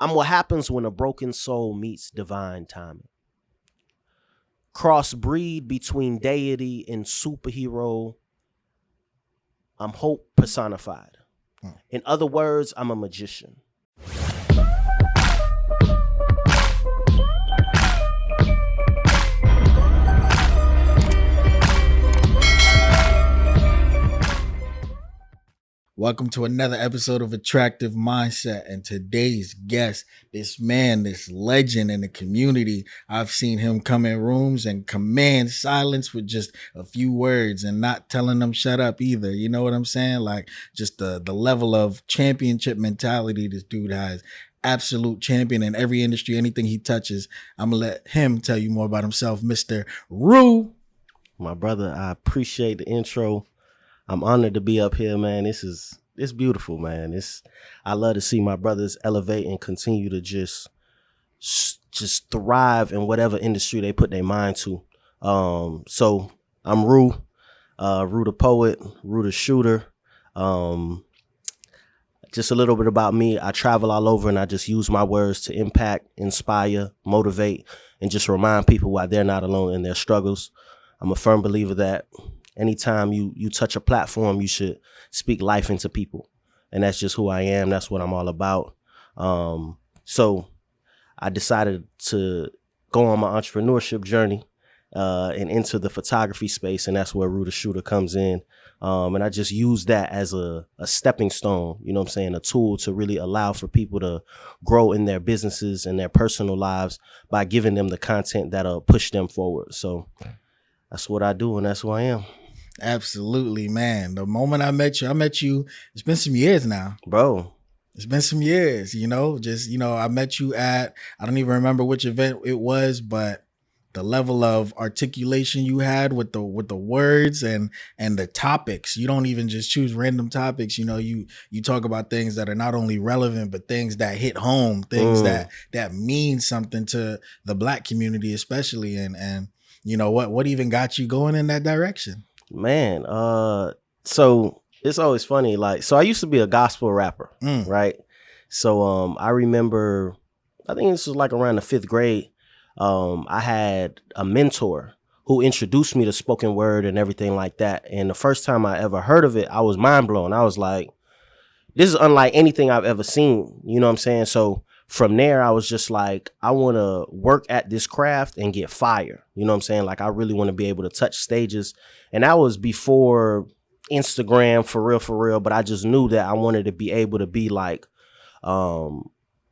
I'm what happens when a broken soul meets divine timing. Crossbreed between deity and superhero. I'm hope personified. In other words, I'm a magician. Welcome to another episode of Attractive Mindset. And today's guest, this man, this legend in the community, I've seen him come in rooms and command silence with just a few words and not telling them shut up either. You know what I'm saying? Like just the level of championship mentality this dude has. Absolute champion in every industry, anything he touches. I'm going to let him tell you more about himself, Mr. Roo. My brother, I appreciate the intro. I'm honored to be up here, man. It's beautiful, man. I love to see my brothers elevate and continue to just thrive in whatever industry they put their mind to. So I'm Roo the Poet, Roo the Shooter. Just a little bit about me. I travel all over and I just use my words to impact, inspire, motivate, and just remind people why they're not alone in their struggles. I'm a firm believer that anytime you touch a platform, you should speak life into people. And that's just who I am. That's what I'm all about. So I decided to go on my entrepreneurship journey and enter the photography space. And that's where Roo the Shooter comes in. And I just use that as a stepping stone, you know what I'm saying, a tool to really allow for people to grow in their businesses and their personal lives by giving them the content that'll push them forward. So that's what I do, and that's who I am. Absolutely, man. The moment I met you, it's been some years now. Bro. It's been some years, I met you at, I don't even remember which event it was, but the level of articulation you had with the words and the topics. You don't even just choose random topics. You talk about things that are not only relevant, but things that hit home, things that mean something to the Black community, especially. And you know what even got you going in that direction? Man, so it's always funny. So I used to be a gospel rapper, right? So I remember, I think this was like around the 5th grade. I had a mentor who introduced me to spoken word and everything like that. And the first time I ever heard of it, I was mind blown. I was like, this is unlike anything I've ever seen. You know what I'm saying? So from there, I was just like, I want to work at this craft and get fire. You know what I'm saying? Like, I really want to be able to touch stages. And that was before Instagram, for real. But I just knew that I wanted to be able to be like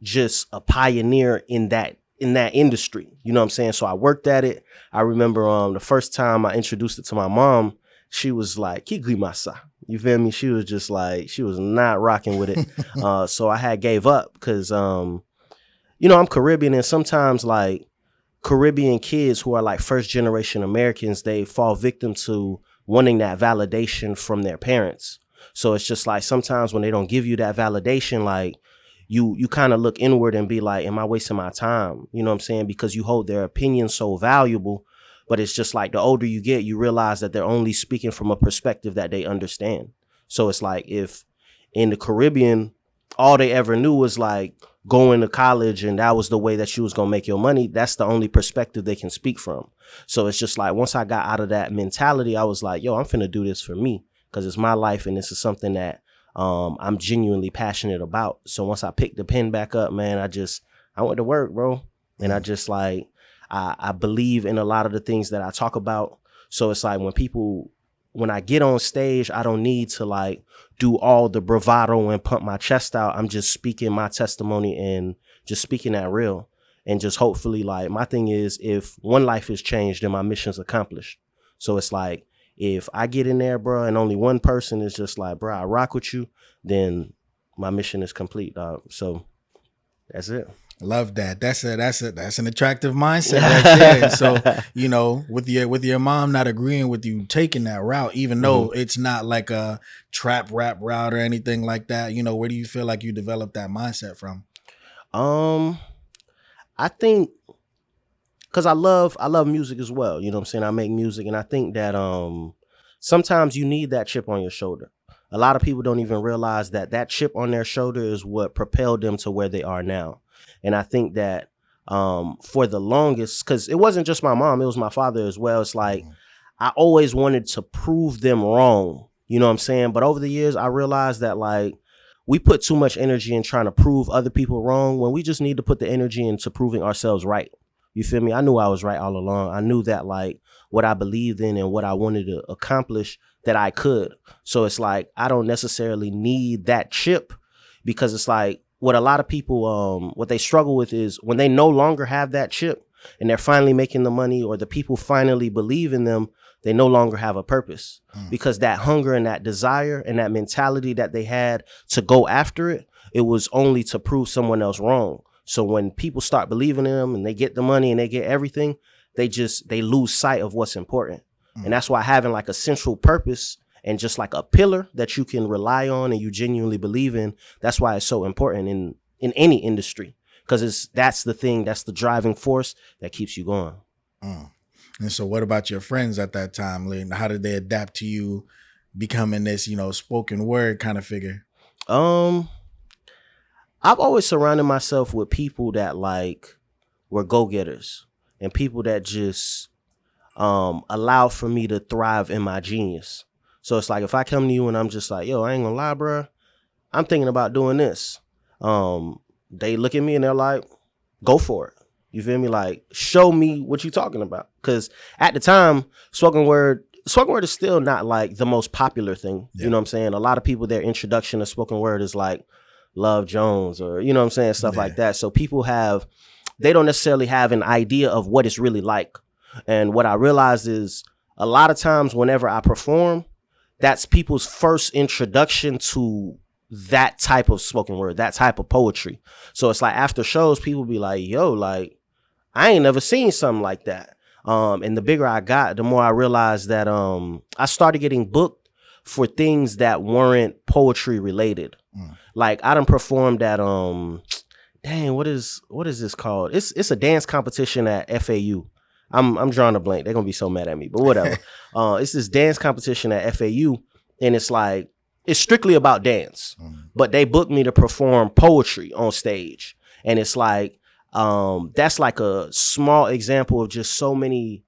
just a pioneer in that industry. You know what I'm saying? So I worked at it. I remember the first time I introduced it to my mom, she was like, Kigrimasa. You feel me? She was just like, she was not rocking with it. So I had gave up because, I'm Caribbean, and sometimes like Caribbean kids who are like first generation Americans, they fall victim to wanting that validation from their parents. So it's just like sometimes when they don't give you that validation, like you kind of look inward and be like, am I wasting my time? You know what I'm saying? Because you hold their opinion so valuable. But it's just like the older you get, you realize that they're only speaking from a perspective that they understand. So it's like if in the Caribbean, all they ever knew was like going to college and that was the way that you was going to make your money. That's the only perspective they can speak from. So it's just like once I got out of that mentality, I was like, yo, I'm finna do this for me because it's my life. And this is something that I'm genuinely passionate about. So once I picked the pen back up, man, I went to work, bro. And I just like, I believe in a lot of the things that I talk about. So it's like when I get on stage, I don't need to like do all the bravado and pump my chest out. I'm just speaking my testimony and just speaking that real. And just hopefully like my thing is if one life is changed, then my mission's accomplished. So it's like if I get in there, bro, and only one person is just like, bro, I rock with you, then my mission is complete, dog. So that's it. Love that. That's an attractive mindset right there. So, with your mom not agreeing with you taking that route, even though it's not like a trap rap route or anything like that, where do you feel like you developed that mindset from? I think because I love music as well. You know what I'm saying? I make music, and I think that sometimes you need that chip on your shoulder. A lot of people don't even realize that that chip on their shoulder is what propelled them to where they are now. And I think that for the longest, because it wasn't just my mom, it was my father as well. It's like I always wanted to prove them wrong. You know what I'm saying? But over the years, I realized that like we put too much energy in trying to prove other people wrong when we just need to put the energy into proving ourselves right. You feel me? I knew I was right all along. I knew that like what I believed in and what I wanted to accomplish that I could. So it's like I don't necessarily need that chip, because it's like what a lot of people what they struggle with is when they no longer have that chip and they're finally making the money, or the people finally believe in them, they no longer have a purpose, because that hunger and that desire and that mentality that they had to go after it, it was only to prove someone else wrong. So when people start believing in them and they get the money and they get everything, they lose sight of what's important. And that's why having like a central purpose and just like a pillar that you can rely on and you genuinely believe in, that's why it's so important in any industry, because that's the thing, that's the driving force that keeps you going. And so what about your friends at that time, Lynn? How did they adapt to you becoming this, spoken word kind of figure? I've always surrounded myself with people that like were go-getters and people that just allow for me to thrive in my genius. So it's like if I come to you and I'm just like, yo, I ain't gonna lie, bro, I'm thinking about doing this. They look at me and they're like, go for it. You feel me? Like, show me what you're talking about. Because at the time, spoken word is still not like the most popular thing. Yeah. You know what I'm saying? A lot of people, their introduction to spoken word is like Love Jones or, you know what I'm saying? Stuff like that. So people they don't necessarily have an idea of what it's really like. And what I realized is a lot of times whenever I perform, that's people's first introduction to that type of spoken word, that type of poetry. So it's like after shows, people be like, yo, like, I ain't never seen something like that. And the bigger I got, the more I realized that I started getting booked for things that weren't poetry related. Like I done performed at dang, what is this called? It's a dance competition at FAU. I'm drawing a blank. They're gonna be so mad at me, but whatever. It's this dance competition at FAU, and it's like it's strictly about dance. But they booked me to perform poetry on stage, and it's like that's like a small example of just so many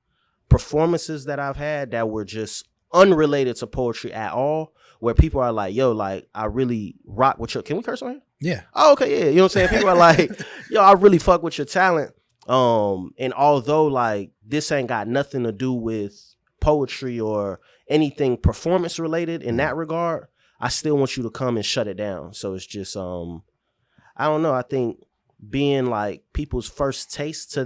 performances that I've had that were just unrelated to poetry at all, where people are like, yo, like I really rock with your, can we curse on here? Yeah. Oh, okay, yeah. You know what I'm saying? People are like, yo, I really fuck with your talent. And although like this ain't got nothing to do with poetry or anything performance related in that regard, I still want you to come and shut it down. So it's just I don't know. I think being like people's first taste to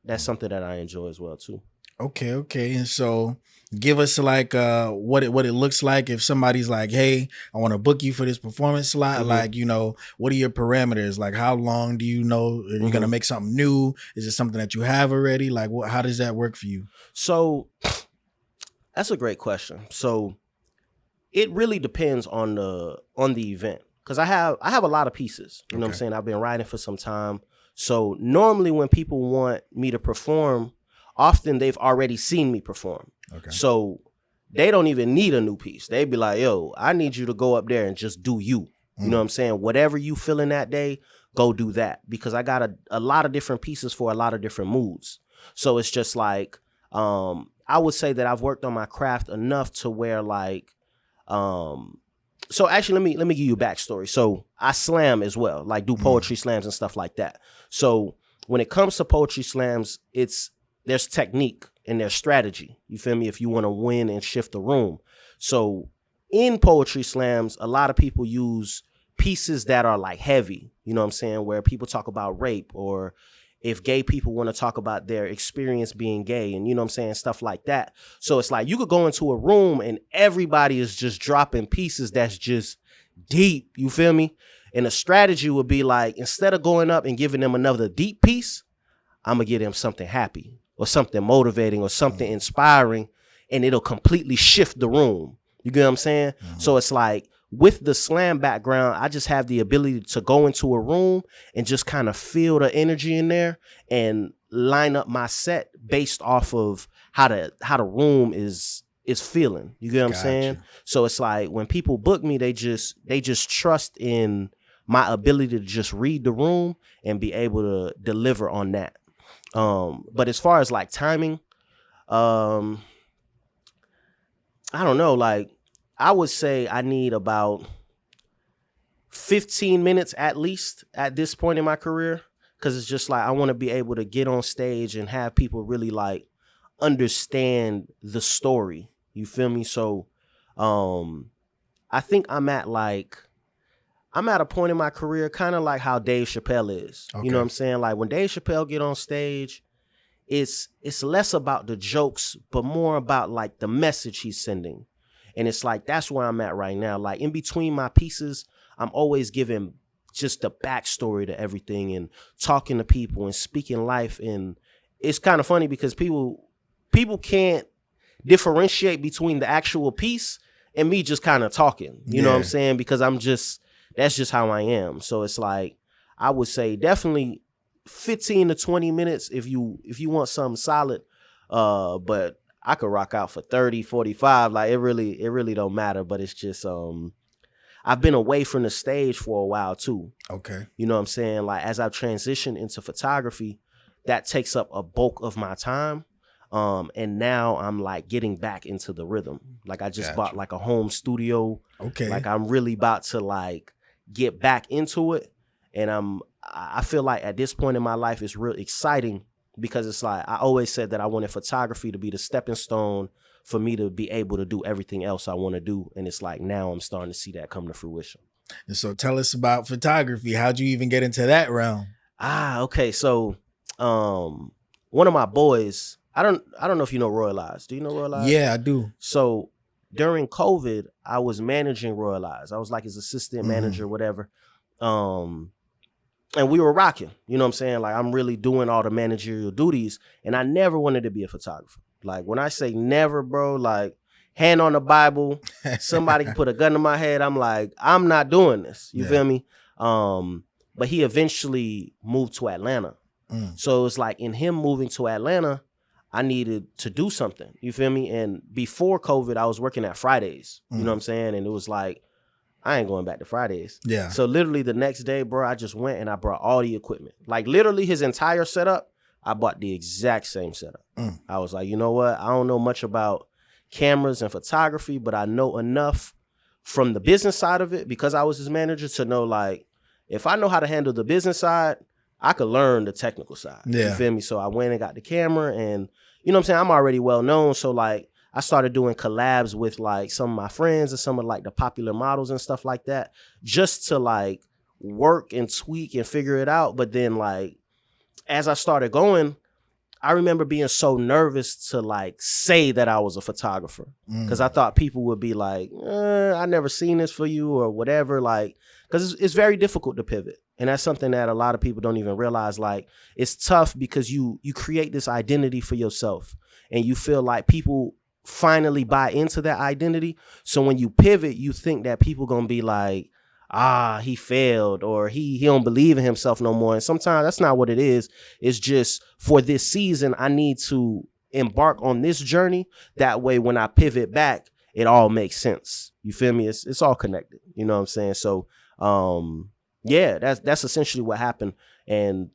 that's something that I enjoy as well too. Okay. And so give us like what it looks like if somebody's like, hey, I want to book you for this performance slot. Like, what are your parameters? Like, how long do you know are you gonna make something new? Is it something that you have already? Like, how does that work for you? So that's a great question. So it really depends on the event, because I have a lot of pieces. You know what I'm saying? I've been writing for some time. So normally when people want me to perform, often they've already seen me perform. So they don't even need a new piece. They'd be like, yo, I need you to go up there and just do you. You know what I'm saying? Whatever you feeling that day, go do that. Because I got a lot of different pieces for a lot of different moods. So it's just like, I would say that I've worked on my craft enough to where like, so actually let me give you a backstory. So I slam as well, like do poetry slams and stuff like that. So when it comes to poetry slams, there's technique and there's strategy. You feel me? If you want to win and shift the room. So in poetry slams, a lot of people use pieces that are like heavy, you know what I'm saying? Where people talk about rape, or if gay people want to talk about their experience being gay, and you know what I'm saying? Stuff like that. So it's like you could go into a room and everybody is just dropping pieces that's just deep. You feel me? And a strategy would be like, instead of going up and giving them another deep piece, I'm going to give them something happy or something motivating or something inspiring, and it'll completely shift the room. You get what I'm saying? So it's like with the slam background, I just have the ability to go into a room and just kind of feel the energy in there and line up my set based off of how the room is is feeling. You get what I'm saying? Gotcha. So it's like when people book me, they just trust in my ability to just read the room and be able to deliver on that. But as far as like timing, um, I don't know. Like I would say I need about 15 minutes at least at this point in my career, because it's just like I want to be able to get on stage and have people really like understand the story. You feel me? So I think I'm at a point in my career kind of like how Dave Chappelle is. Okay. You know what I'm saying? Like when Dave Chappelle get on stage, it's less about the jokes but more about like the message he's sending. And it's like that's where I'm at right now. Like in between my pieces, I'm always giving just the backstory to everything and talking to people and speaking life. And it's kind of funny because people can't differentiate between the actual piece and me just kind of talking. You know what I'm saying? Because that's just how I am. So it's like I would say definitely 15 to 20 minutes if you want something solid. But I could rock out for 30, 45. Like it really don't matter. But it's just I've been away from the stage for a while too. Okay. You know what I'm saying? Like as I've transitioned into photography, that takes up a bulk of my time. And now I'm like getting back into the rhythm. Like I just bought like a home studio. Okay. Like I'm really about to like get back into it. And I feel like at this point in my life it's real exciting because it's like I always said that I wanted photography to be the stepping stone for me to be able to do everything else I want to do. And it's like now I'm starting to see that come to fruition. And so tell us about photography. How'd you even get into that realm? Okay. So one of my boys, I don't know if you know Royal Eyes. Do you know Royal Eyes? Yeah, I do. So during COVID, I was managing Royal Eyes. I was like his assistant manager, whatever. And we were rocking, you know what I'm saying? Like I'm really doing all the managerial duties and I never wanted to be a photographer. Like when I say never, bro, like hand on the Bible, somebody can put a gun to my head. I'm like, I'm not doing this. You feel me? But he eventually moved to Atlanta. So it's like in him moving to Atlanta, I needed to do something. You feel me? And before COVID, I was working at Fridays. You know what I'm saying? And it was like, I ain't going back to Fridays. Yeah. So literally the next day, bro, I just went and I brought all the equipment. Like literally his entire setup, I bought the exact same setup. I was like, you know what? I don't know much about cameras and photography, but I know enough from the business side of it because I was his manager to know like, if I know how to handle the business side, I could learn the technical side. Yeah. You feel me? So I went and got the camera and you know what I'm saying? I'm already well known. So like I started doing collabs with like some of my friends and some of like the popular models and stuff like that just to like work and tweak and figure it out. But then like as I started going, I remember being so nervous to like say that I was a photographer because I thought people would be like, I never seen this for you or whatever. Like, because it's very difficult to pivot. And that's something that a lot of people don't even realize. Like, it's tough because you create this identity for yourself and you feel like people finally buy into that identity. So when you pivot, you think that people gonna be like, he failed or he don't believe in himself no more. And sometimes that's not what it is. It's just for this season, I need to embark on this journey. That way, when I pivot back, it all makes sense. You feel me? It's all connected. You know what I'm saying? So, yeah, that's essentially what happened. And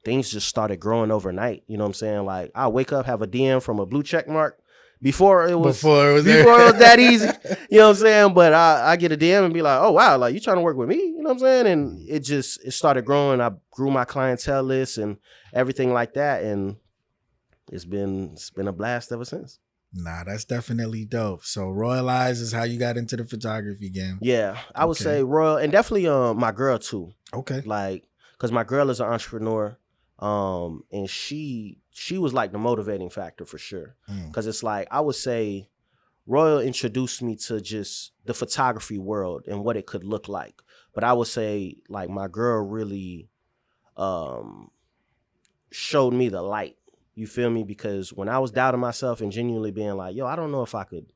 things just started growing overnight. You know what I'm saying? Like I wake up, have a DM from a blue check mark. Before it was that easy, you know what I'm saying? But I get a DM and be like, oh wow, like you trying to work with me, you know what I'm saying? And it started growing. I grew my clientele list and everything like that, and it's been a blast ever since. Nah, that's definitely dope. So Royal Eyes is how you got into the photography game. Yeah, I would say Royal, and definitely my girl too. Okay. Like, cause my girl is an entrepreneur. And she was like the motivating factor for sure. Cause it's like, I would say Royal introduced me to just the photography world and what it could look like. But I would say like my girl really, showed me the light. You feel me? Because when I was doubting myself and genuinely being like, yo, I don't know if I could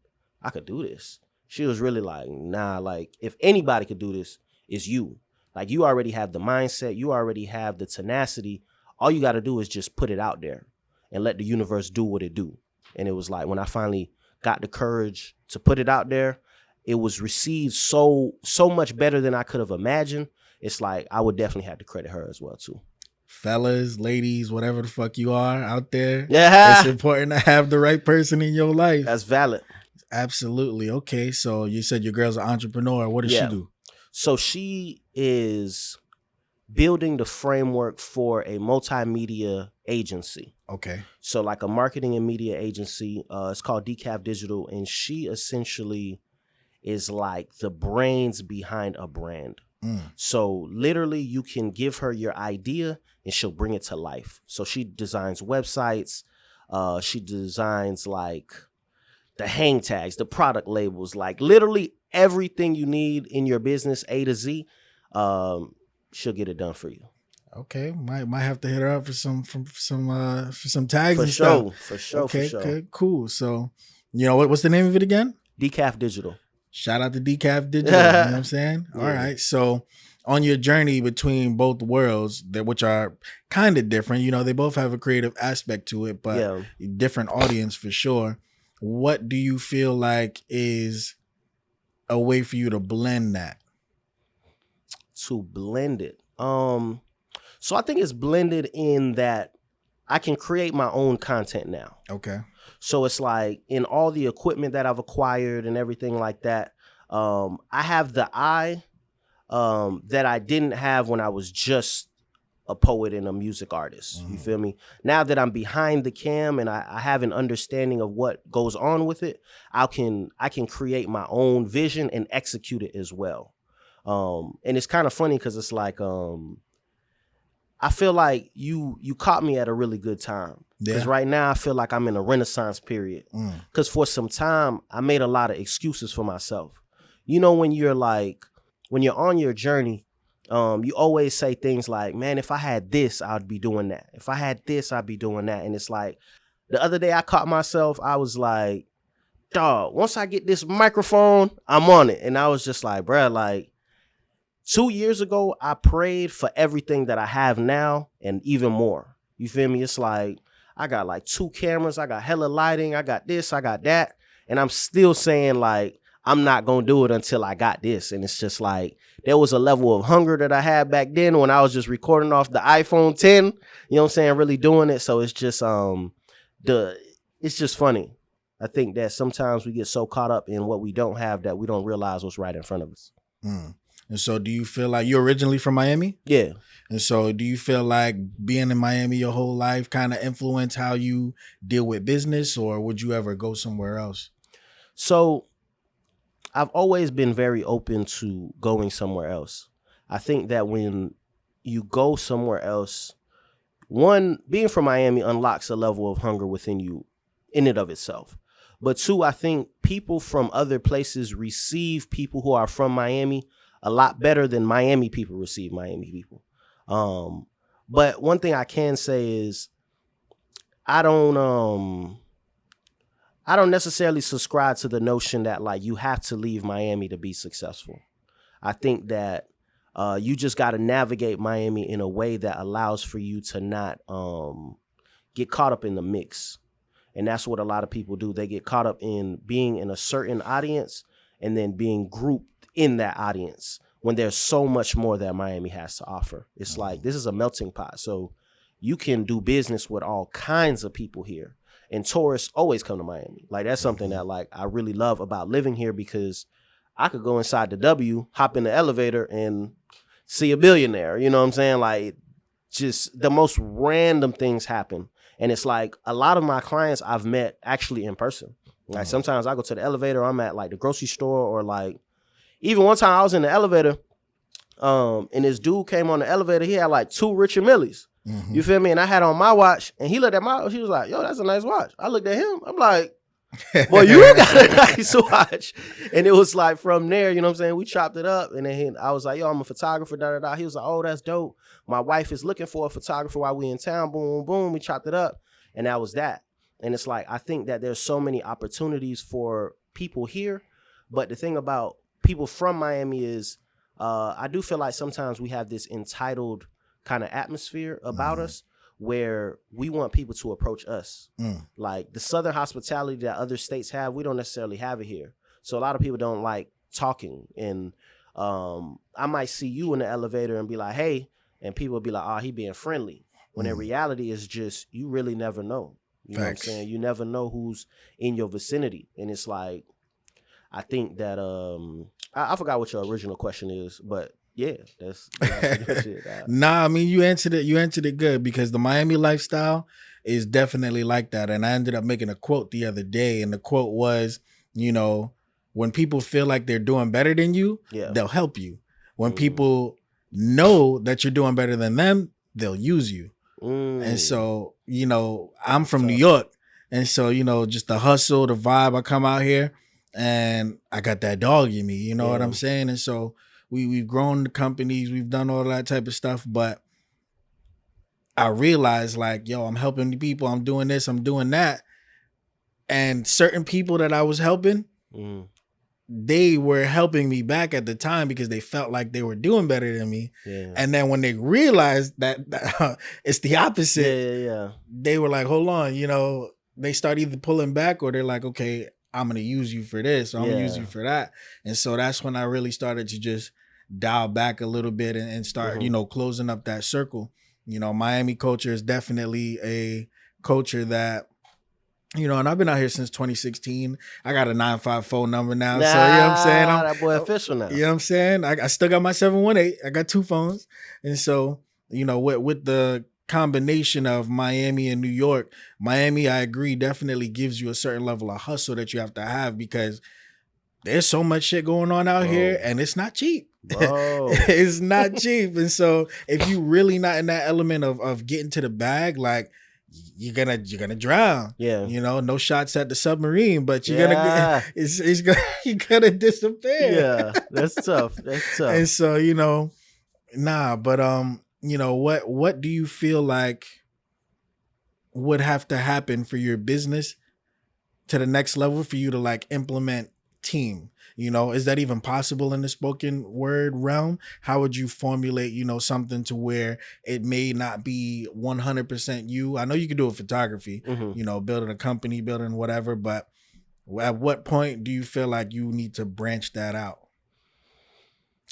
do this. She was really like, nah, like if anybody could do this, it's you. Like you already have the mindset. You already have the tenacity. All you got to do is just put it out there and let the universe do what it do. And it was like when I finally got the courage to put it out there, it was received so much better than I could have imagined. It's like I would definitely have to credit her as well too. Fellas, ladies, whatever the fuck you are out there, Yeah, it's important to have the right person in your life. that's valid. Absolutely. Okay, so you said your girl's an entrepreneur. What does she do? So she is building the framework for a multimedia agency. Okay. So like a marketing and media agency. It's called Decaf Digital, and she essentially is like the brains behind a brand. So literally you can give her your idea and she'll bring it to life. So she designs websites. She designs like the hang tags, the product labels, like literally everything you need in your business, A to Z. She'll get it done for you. Okay, might have to hit her up for some tags For and sure, stuff. for sure, Okay, for sure. okay, cool. So, what's the name of it again? Decaf Digital. Shout out to Decaf Digital. You know what I'm saying? Yeah. All right. So, on your journey between both worlds, which are kind of different, they both have a creative aspect to it, but different audience for sure. What do you feel like is a way for you to blend that? To blend it. So I think it's blended in that I can create my own content now. Okay. So it's like in all the equipment that I've acquired and everything like that, I have the eye that I didn't have when I was just a poet and a music artist. You feel me? Now that I'm behind the cam and I have an understanding of what goes on with it, I can create my own vision and execute it as well. And it's kind of funny because it's like I feel like you caught me at a really good time. Because right now I feel like I'm in a renaissance period. Because for some time I made a lot of excuses for myself. When you're on your journey, you always say things like, man, if I had this, I'd be doing that. If I had this, I'd be doing that. And it's like the other day I caught myself, I was like, dog, once I get this microphone, I'm on it. And I was just like, bruh, like 2 years ago, I prayed for everything that I have now and even more. You feel me? It's like I got like 2 cameras. I got hella lighting. I got this. I got that. And I'm still saying like, I'm not going to do it until I got this. And it's just like there was a level of hunger that I had back then when I was just recording off the iPhone 10. You know what I'm saying? Really doing it. So it's just it's just funny. I think that sometimes we get so caught up in what we don't have that we don't realize what's right in front of us. And so do you feel like you're originally from Miami? Yeah. And so do you feel like being in Miami your whole life kind of influenced how you deal with business, or would you ever go somewhere else? So I've always been very open to going somewhere else. I think that when you go somewhere else, one, being from Miami unlocks a level of hunger within you in and of itself. But 2, I think people from other places receive people who are from Miami a lot better than Miami people receive Miami people. But one thing I can say is I don't necessarily subscribe to the notion that like you have to leave Miami to be successful. I think that you just got to navigate Miami in a way that allows for you to not get caught up in the mix. And that's what a lot of people do. They get caught up in being in a certain audience and then being grouped in that audience when there's so much more that Miami has to offer. It's like this is a melting pot. So you can do business with all kinds of people here. And tourists always come to Miami. Like that's something that like I really love about living here, because I could go inside the W, hop in the elevator and see a billionaire. You know what I'm saying? Like just the most random things happen. And it's like a lot of my clients I've met actually in person. Like sometimes I go to the elevator, I'm at like the grocery store, or like even one time I was in the elevator and this dude came on the elevator. He had like 2 Richard Milles. You feel me? And I had on my watch and he looked at my watch. He was like, yo, that's a nice watch. I looked at him. I'm like, well, you got a nice watch. And it was like from there, you know what I'm saying? We chopped it up. And then I was like, yo, I'm a photographer, da, da, da. He was like, oh, that's dope. My wife is looking for a photographer while we in town. Boom, boom, boom. We chopped it up. And that was that. And it's like, I think that there's so many opportunities for people here. But the thing about people from Miami is I do feel like sometimes we have this entitled kind of atmosphere about us where we want people to approach us. Mm. Like the Southern hospitality that other states have, we don't necessarily have it here. So a lot of people don't like talking. And I might see you in the elevator and be like, hey, and people will be like, oh, he being friendly. When in reality, it's just, you really never know. You know what I'm Facts. saying? You never know who's in your vicinity. And it's like, I think that, I forgot what your original question is, but yeah, that's pretty much it. Nah, I mean, you answered it good, because the Miami lifestyle is definitely like that. And I ended up making a quote the other day, and the quote was, you know, when people feel like they're doing better than you, Yeah. they'll help you. When people know that you're doing better than them, they'll use you. And so, you know, I'm from New York. And so, you know, just the hustle, the vibe, I come out here and I got that dog in me, you know what I'm saying? And so we've grown the companies, we've done all that type of stuff, but I realized, like, yo, I'm helping the people, I'm doing this, I'm doing that. And certain people that I was helping, they were helping me back at the time because they felt like they were doing better than me. Yeah. And then when they realized that it's the opposite, they were like, hold on, you know, they start either pulling back or they're like, okay, I'm going to use you for this, or I'm going to use you for that. And so that's when I really started to just dial back a little bit and start, you know, closing up that circle. You know, Miami culture is definitely a culture that, you know, and I've been out here since 2016. I got a 9-5 phone number now. So, you know what I'm saying? That boy official now. You know what I'm saying? I still got my 718. I got 2 phones. And so, you know, with the combination of Miami and New York, Miami, I agree, definitely gives you a certain level of hustle that you have to have, because there's so much shit going on out here and it's not cheap. It's not cheap. And so if you really not in that element of getting to the bag, like, you're gonna drown. Yeah. You know, no shots at the submarine, but you're gonna get, it's gonna, you're gonna disappear. Yeah, that's tough. That's tough. And so, you know, but you know, what do you feel like would have to happen for your business to the next level for you to like implement team? You know, is that even possible in the spoken word realm? How would you formulate, you know, something to where it may not be 100% you? I know you could do a photography, you know, building a company, building whatever, but at what point do you feel like you need to branch that out?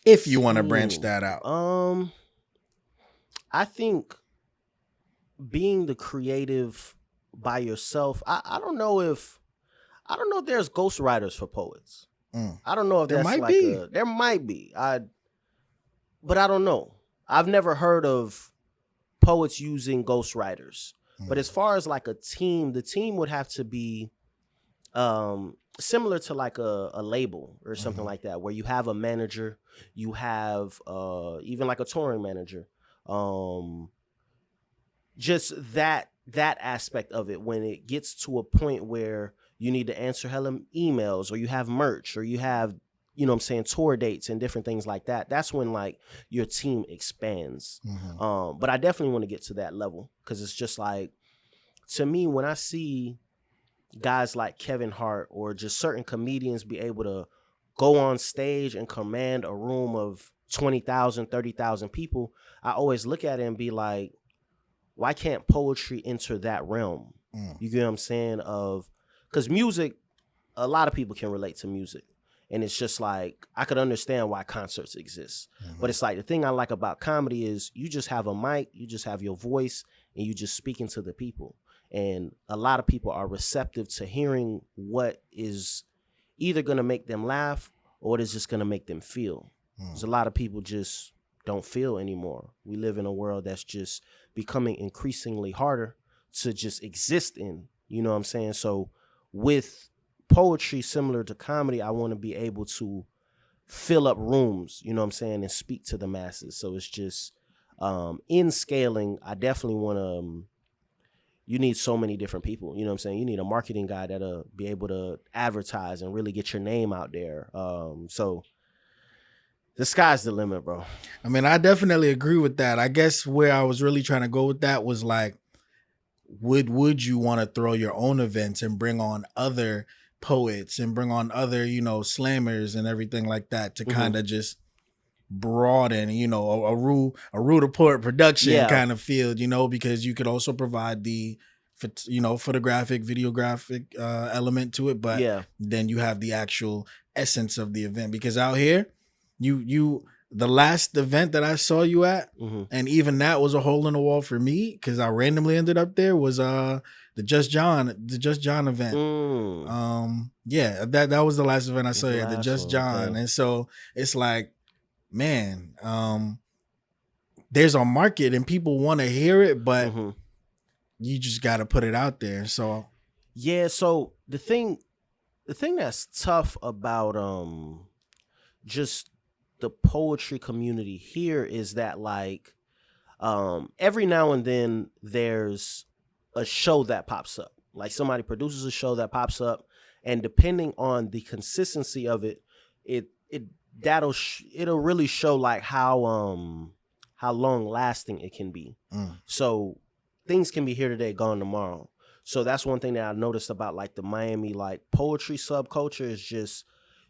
If you want to branch that out. I think being the creative by yourself, I don't know if there's ghostwriters for poets. I don't know if there that's might like be. There might be. But I don't know. I've never heard of poets using ghostwriters. But as far as like a team, the team would have to be similar to like a label or something like that, where you have a manager, you have even like a touring manager. Just that aspect of it, when it gets to a point where you need to answer hella emails, or you have merch, or you have, you know what I'm saying, tour dates and different things like that. That's when like your team expands. But I definitely want to get to that level, because it's just like, to me, when I see guys like Kevin Hart or just certain comedians be able to go on stage and command a room of 20,000, 30,000 people, I always look at it and be like, why can't poetry enter that realm? You get what I'm saying? Because music, a lot of people can relate to music. And it's just like, I could understand why concerts exist. But it's like, the thing I like about comedy is you just have a mic, you just have your voice, and you just speaking to the people. And a lot of people are receptive to hearing what is either going to make them laugh or what is just going to make them feel. Because a lot of people just don't feel anymore. We live in a world that's just becoming increasingly harder to just exist in. You know what I'm saying? So with poetry, similar to comedy, I want to be able to fill up rooms, you know what I'm saying, and speak to the masses. So it's just in scaling, I definitely want to, you need so many different people, you know what I'm saying? You need a marketing guy that'll be able to advertise and really get your name out there. So the sky's the limit, bro. I mean, I definitely agree with that. I guess where I was really trying to go with that was like, would you want to throw your own events and bring on other poets and bring on other, you know, slammers and everything like that to kind of just broaden, a Roo the Poet production Yeah. kind of field, because you could also provide the photographic, videographic element to it, but Yeah. then you have the actual essence of the event. Because out here, you the last event that I saw you at, Mm-hmm. and even that was a hole in the wall for me because I randomly ended up there, was the Just John event. Mm. Yeah, that was the last event I Was saw the at the last Just one. John. Okay. And so it's like, man, there's a market and people want to hear it, but Mm-hmm. you just got to put it out there. So Yeah. So the thing that's tough about just the poetry community here is that like every now and then there's a show that pops up. Like somebody produces a show that pops up, and depending on the consistency of it, it it'll really show like how long lasting it can be. mm, So things can be here today, gone tomorrow. So that's one thing that I noticed about like the Miami like poetry subculture is just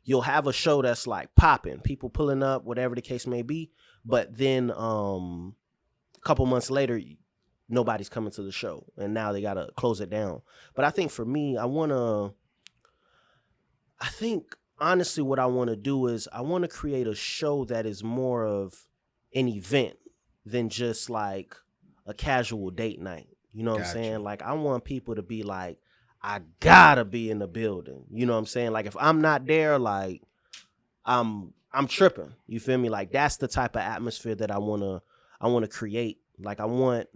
you'll have a show that's like popping, people pulling up, whatever the case may be, but then a couple months later nobody's coming to the show and now they gotta close it down. But I think for me, I think honestly what I want to do is I want to create a show that is more of an event than just like a casual date night. You know what I'm got you. saying? Like I want people to be like, I gotta be in the building. You know what I'm saying? Like if I'm not there, like I'm tripping. You feel me? Like that's the type of atmosphere that I wanna create. Like I want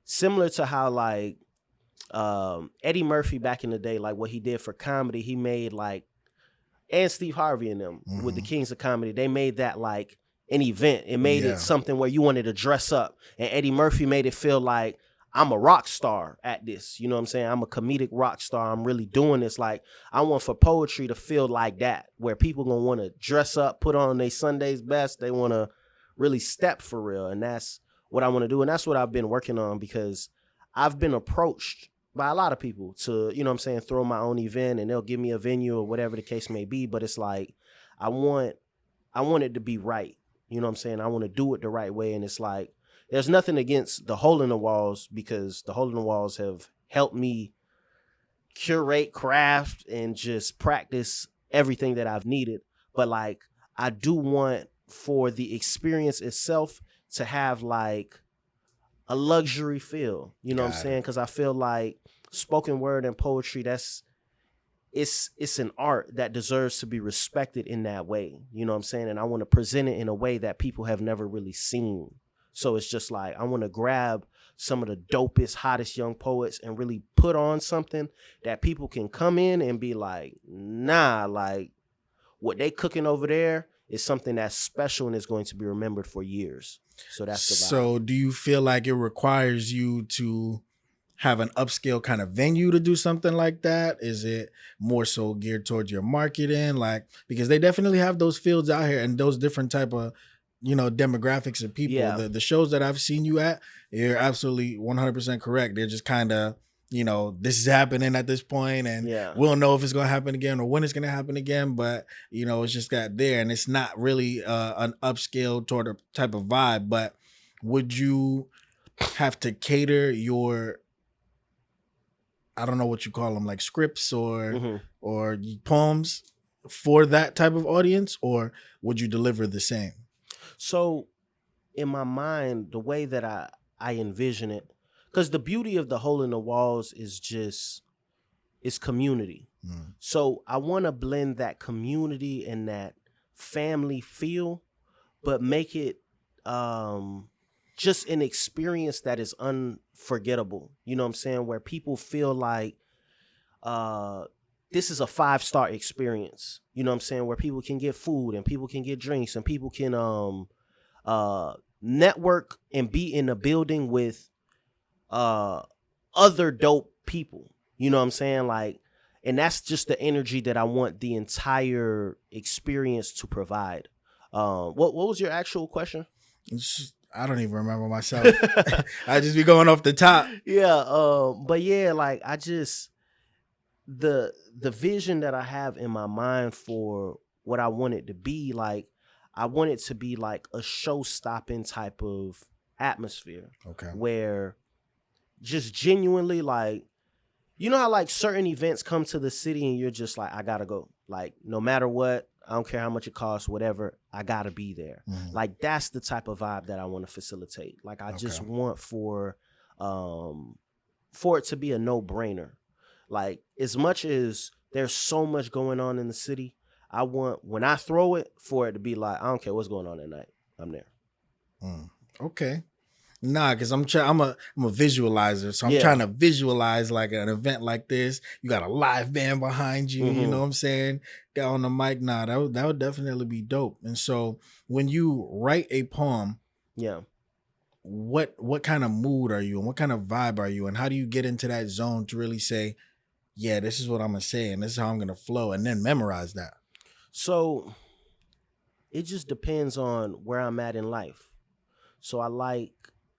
similar to how like Eddie Murphy back in the day, like what he did for comedy, he made like and Steve Harvey and them with the Hmm. Kings of Comedy, they made that like an event. It made it Yeah, something where you wanted to dress up. And Eddie Murphy made it feel like I'm a rock star at this. You know what I'm saying? I'm a comedic rock star. I'm really doing this. Like I want for poetry to feel like that, where people gonna want to dress up, put on their Sunday's best. They want to really step for real. And that's what I want to do. And that's what I've been working on because I've been approached by a lot of people to, you know what I'm saying, throw my own event and they'll give me a venue or whatever the case may be. But it's like, I want, I want it to be right. You know what I'm saying? I want to do it the right way. And it's like, there's nothing against the hole in the walls because the hole in the walls have helped me curate, craft, and just practice everything that I've needed. But like, I do want for the experience itself to have like a luxury feel. You know what I'm got saying? it. Because I feel like spoken word and poetry, it's an art that deserves to be respected in that way. You know what I'm saying? And I want to present it in a way that people have never really seen. So it's just like I want to grab some of the dopest, hottest young poets and really put on something that people can come in and be like, nah, like what they cooking over there is something that's special and is going to be remembered for years. So that's the vibe. So do you feel like it requires you to have an upscale kind of venue to do something like that? Is it more so geared towards your marketing? Like, because they definitely have those fields out here and those different type of, demographics of people. Yeah. The shows that I've seen you at, you're absolutely 100% correct. They're just kind of, this is happening at this point and Yeah. we'll know if it's going to happen again or when it's going to happen again. But, it's just that there and it's not really an upscale toward a type of vibe. But would you have to cater your, I don't know what you call them, like scripts Hmm. or poems for that type of audience, or would you deliver the same? So in my mind, the way that I envision it, because the beauty of the hole in the walls is just it's community. Mm, So I want to blend that community and that family feel, but make it just an experience that is unforgettable. You know what I'm saying? Where people feel like uh this is a 5-star experience. You know what I'm saying? Where people can get food and people can get drinks and people can uh network and be in a building with uh other dope people. You know what I'm saying? Like, and that's just the energy that I want the entire experience to provide. What was your actual question? I don't even remember myself. I just be going off the top. Yeah, but yeah, like I just the vision that I have in my mind for what I want it to be, like I want it to be like a show-stopping type of atmosphere. Okay. Where just genuinely, like, you know how like certain events come to the city and you're just like, I gotta go. Like, no matter what, I don't care how much it costs, whatever, I gotta be there. Mhm. Like, that's the type of vibe that I want to facilitate. Like, I just want for it to be a no-brainer. Like, as much as there's so much going on in the city, I want, when I throw it, for it to be like, I don't care what's going on at night, I'm there. Okay. Nah, because I'm a visualizer, so I'm Yeah. trying to visualize like an event like this. You got a live band behind you, you know what I'm saying? Got on the mic. Nah, that would definitely be dope. And so when you write a poem, Yeah. what kind of mood are you in? What kind of vibe are you in? How do you get into that zone to really say, yeah, this is what I'm gonna say and this is how I'm gonna flow, and then memorize that? So it just depends on where I'm at in life. So I like,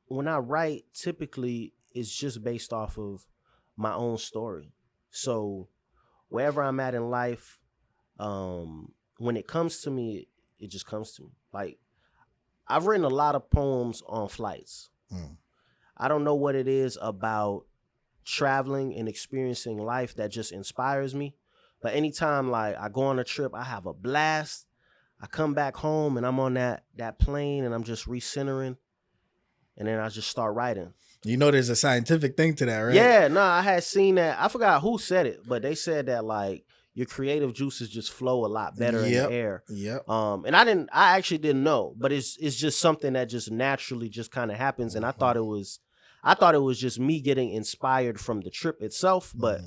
when I write, typically it's just based off of my own story. So wherever I'm at in life, when it comes to me, it just comes to me. Like, I've written a lot of poems on flights. I don't know what it is about traveling and experiencing life that just inspires me. But anytime like I go on a trip, I have a blast. I come back home and I'm on that plane and I'm just recentering. And then I just start writing. You know, there's a scientific thing to that, right? Yeah, no, I had seen that. I forgot who said it, but they said that like your creative juices just flow a lot better in the air. Yep. And I actually didn't know, but it's just something that just naturally just kind of happens. And I thought it was just me getting inspired from the trip itself, but